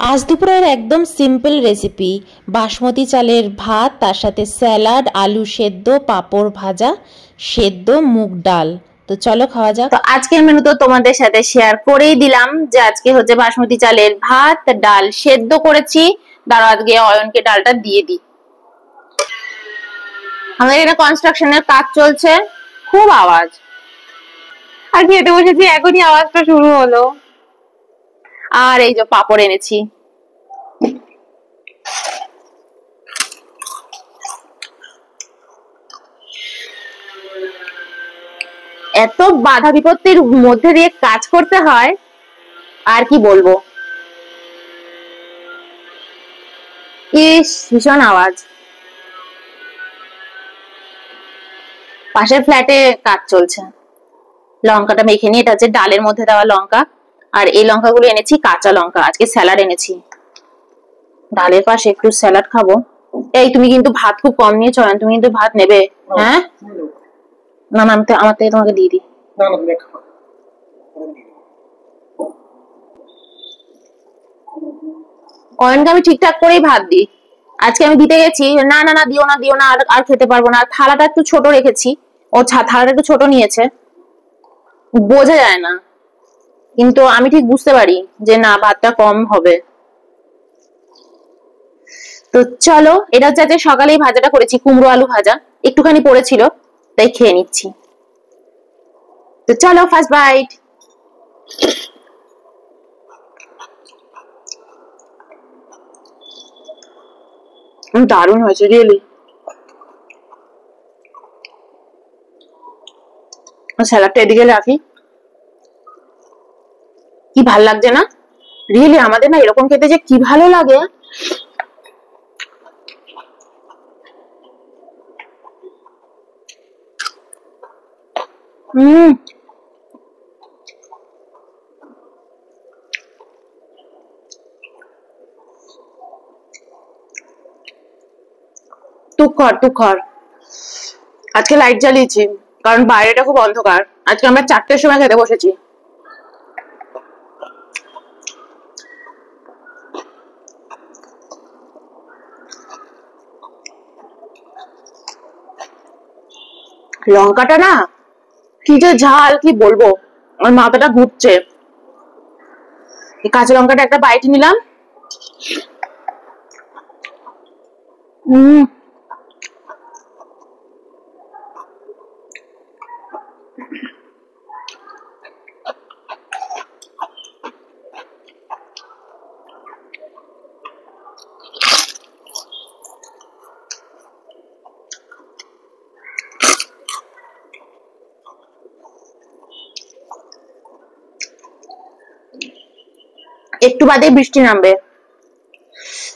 আজ দুপুরের একদম সিম্পল রেসিপি বাসমতি চালের ভাত, তার সাথে স্যালাড, আলু সেদ্ধ, পাঁপড় ভাজা, সেদ্ধ মুগ ডাল। তো চলো খাওয়া যাক। তো আজকের মেনু তো তোমাদের সাথে শেয়ার করেই দিলাম যে আজকে হচ্ছে বাসমতি চালের ভাত, ডাল সেদ্ধ করেছি। দাঁড়াও আজকে অয়নকে ডালটা দিয়ে দিই। আমাদের এখানে কনস্ট্রাকশনের কাজ চলছে, খুব আওয়াজ। আর খেতে বসেছি, এখনই আওয়াজটা শুরু হলো। আর এই যে পাঁপড় এনেছি। এত বাধা বিপত্তির মধ্যে দিয়ে কাজ করতে হয়, আর কি বলবো। ইস, ভীষণ আওয়াজ। পাশের ফ্ল্যাটে কাজ চলছে। লঙ্কাটা মেখে নিয়ে, এটা হচ্ছে ডালের মধ্যে দেওয়া লঙ্কা। আর এই লঙ্কাগুলো এনেছি কাঁচা লঙ্কা, আজকে স্যালাড এনেছি। ডালের পাশে একটু স্যালাড খাবো। এই তুমি কিন্তু ভাত খুব কম নিয়েছো, তুমি কিন্তু ভাত নেবে? হ্যাঁ না না, আমার থেকে তোমাকে দিয়ে দিই। অয়নকে আমি ঠিকঠাক করেই ভাত দিই। আজকে আমি দিতে গেছি, না না না দিও না দিও না, আর খেতে পারবো না। থালাটা একটু ছোট রেখেছি, ও থালাটা একটু ছোট নিয়েছে। বোঝা যায় না, কিন্তু আমি ঠিক বুঝতে পারি যে না, ভাতটা কম হবে। তো চলো, এটা হচ্ছে আজকে সকালেই ভাজাটা করেছি, কুমড়ো আলু ভাজা, একটুখানি পড়েছিল তাই খেয়ে নিচ্ছি। তো চলো ফার্স্ট বাইট। দারুণ হয়েছে রিয়েলি। স্যালাডটা এদিকে রাখি। কি ভাল লাগছে না রিয়েলি, আমাদের না এরকম খেতে যে কি ভালো লাগে। তুখর। আজকে লাইট জ্বালিয়েছি কারণ বাইরেটা খুব অন্ধকার। আজকে আমরা 4টের সময় খেতে বসেছি। লঙ্কাটা না কি যে ঝাল, কি বলবো, আমার মাথাটা ঘুরছে। এই কাঁচা লঙ্কাটা একটা বাইট নিলাম। একটু বাদে বৃষ্টি নামবে,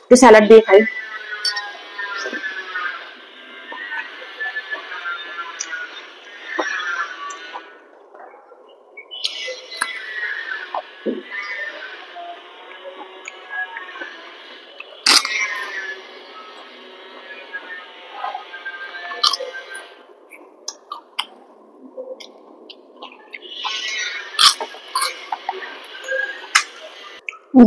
একটু স্যালাড দিয়ে খাই।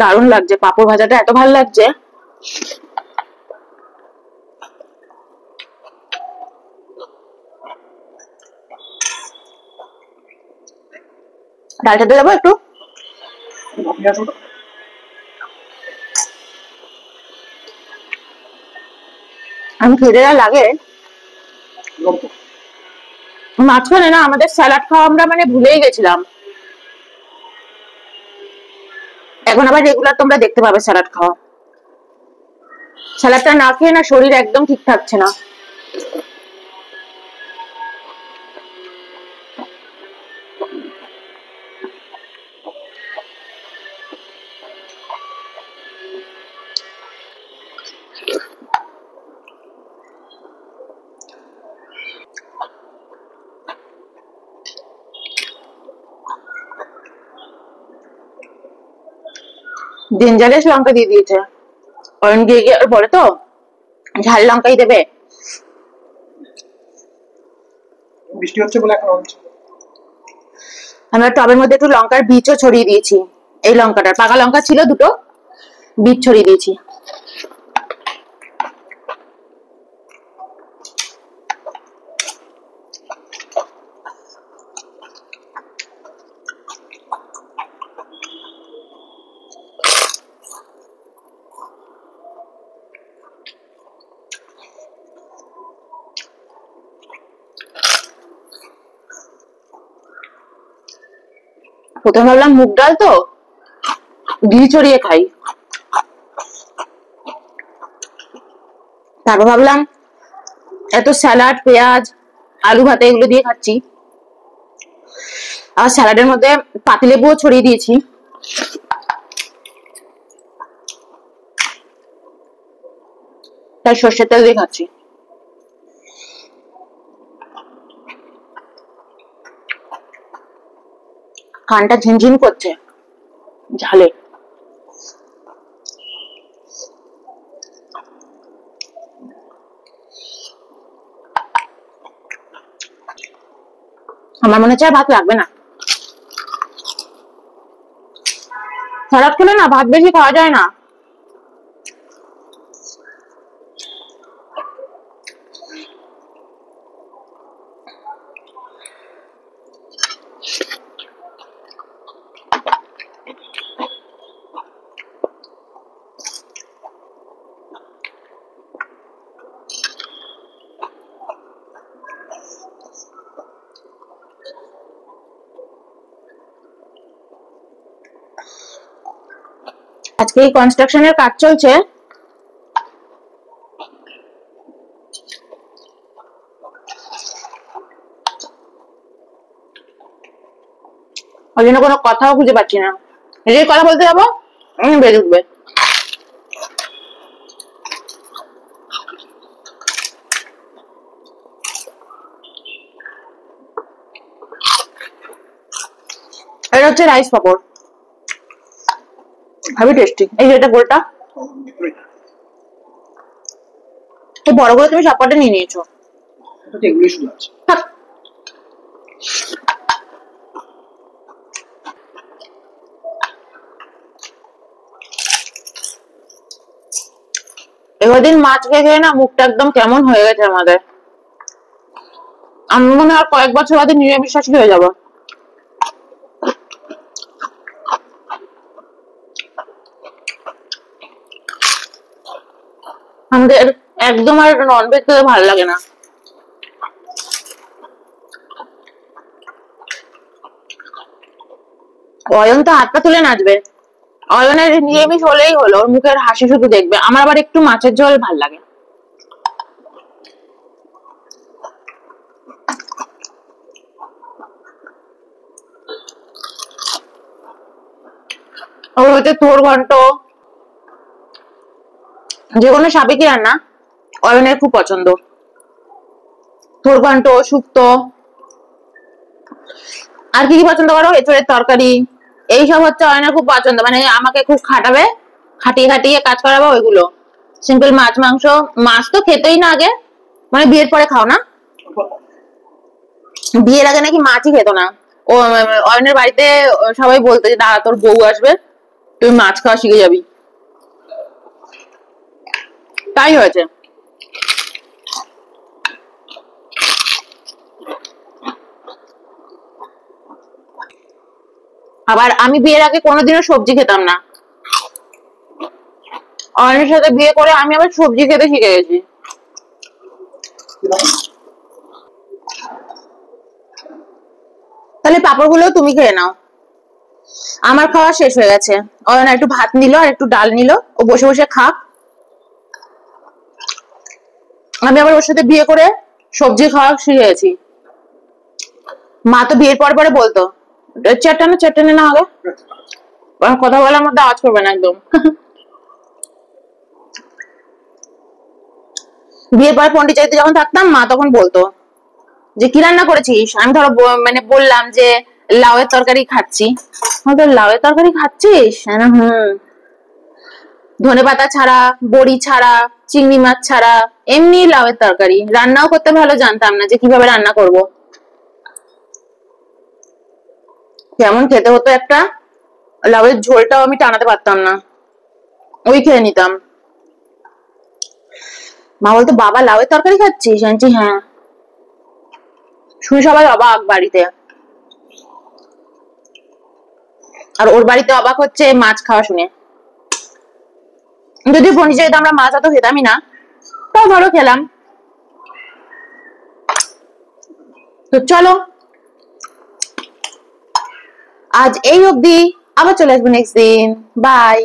দারুণ লাগছে, পাঁপড় ভাজাটা এত ভালো লাগছে। ডালটা দিয়ে দেবো একটু। আমি খেতে যা লাগে। মাঝখানে না আমাদের স্যালাড খাওয়া আমরা মানে ভুলেই গেছিলাম। এখন আবার রেগুলার তোমরা দেখতে পাবে স্যালাড খাওয়া। স্যালাডটা না খেয়ে না শরীর একদম ঠিক থাকছে না। ডেঞ্জারাস লঙ্কা দিয়ে দিয়েছে। অয়ন গিয়ে গিয়ে বলে তো ঝাল লঙ্কাই দেবে। বৃষ্টি হচ্ছে বলে এখন হচ্ছে। আমরা টবের মধ্যে একটু লঙ্কার বীজও ছড়িয়ে দিয়েছি। এই লঙ্কাটা পাকা লঙ্কা ছিল দুটো, বিট ছড়িয়ে দিয়েছি। প্রথমে ভাবলাম মুগ ডাল তো ঘি ছড়িয়ে খাই, তারপর ভাবলাম এত স্যালাড, পেঁয়াজ, আলু ভাতে এগুলো দিয়ে খাচ্ছি, আর স্যালাডের মধ্যে পাতিলেবুও ছড়িয়ে দিয়েছি। তাই সর্ষের তেল দিয়ে খাচ্ছি। কানটা ঝিনঝিন করছে ঝালে। আমার মনে হচ্ছে ভাত লাগবে না। স্যালাড খেলে না ভাত বেশি খাওয়া যায় না। আজকে এই কনস্ট্রাকশনের কাজ চলছে, ওই জন্য কোনো কথাও খুঁজে পাচ্ছি না। এই কথা বলতে যাবো বেড়ে উঠবে। এটা হচ্ছে রাইস পাপড়, ভাবি টেস্টি। এই যে এটা গোলটা, এই বড় করে তুমি সব কটা নিয়ে নিয়েছো। এগুলোই শুধু আছে। এবার মাছ খেয়ে খেয়ে না মুখটা একদম কেমন হয়ে গেছে আমাদের। আমি মনে হয় কয়েক বছর বাদে নিরামিষাশী হয়ে যাবো। আমাদের একদম আর ননভেজ খেতে ভালো লাগে না। অয়ন তো হাত পা তুলে নাচবে, অয়নের নিরামিষ হলেই হলো, ওর মুখের হাসি শুধু দেখবে। আমার আবার একটু মাছের ঝোল ভাল লাগে। ওর হচ্ছে থোর ঘন্ট, যে কোনো সাবেকি রান্না অয়নের খুব পছন্দ। থোর ঘন্ট, শুক্তো। আর কি কি পছন্দ করো? এঁচড়ের তরকারি, এইসব হচ্ছে অয়নের খুব পছন্দ। মানে আমাকে খুব খাটাবে, খাটিয়ে খাটিয়ে কাজ করাবো ওইগুলো। সিম্পল মাছ মাংস, মাছ তো খেতেই না আগে, মানে বিয়ের পরে খাও না? বিয়ের আগে নাকি মাছই খেত না। ও অয়নের বাড়িতে সবাই বলতো যে দাঁড়া তোর বউ আসবে, তুই মাছ খাওয়া শিখে যাবি। তাই হয়েছে। আবার আমি বিয়ের আগে কোনোদিনও সবজি খেতাম না, অয়নের সাথে বিয়ে করে আমি আবার সবজি খেতে শিখে গেছি। তাহলে পাঁপড়গুলো তুমি খেয়ে নাও, আমার খাওয়া শেষ হয়ে গেছে। অয়ন একটু ভাত নিল আর একটু ডাল নিল, ও বসে বসে খাক। আমি আবার ওর সাথে বিয়ে করে সবজি খাওয়া শিখে গেছি। মা তো বিয়ের পর পরে বলতো চারটানে না আগে, কথা বলার মধ্যে আওয়াজ করবে না একদম। বিয়ের পর পন্ডিচারিতে যখন থাকতাম, মা তখন বলতো যে কি রান্না করেছিস। আমি ধরো মানে বললাম যে লাউয়ের তরকারি খাচ্ছি, লাউয়ের তরকারি খাচ্ছিস? হুম। ধনেপাতা ছাড়া, বড়ি ছাড়া, চিংড়ি মাছ ছাড়া, এমনি লাউয়ের তরকারি। রান্নাও করতে ভালো জানতাম না যে কিভাবে রান্না করব। কেমন খেতে হতো একটা, লাউয়ের ঝোলটাও আমি টানাতে পারতাম না। ওই খেয়ে নিতাম। মা বলতো বাবা লাউয়ের তরকারি খাচ্ছিস? জানছি হ্যাঁ। শুনে সবাই অবাক বাড়িতে, আর ওর বাড়িতে অবাক হচ্ছে মাছ খাওয়া শুনে। যদি ফোনে যেত আমরা মাছ অত খেতামই না, তাও ধরো খেলাম। তো চলো আজ এই অবধি, আবার চলে আসবো নেক্সট দিন। বাই।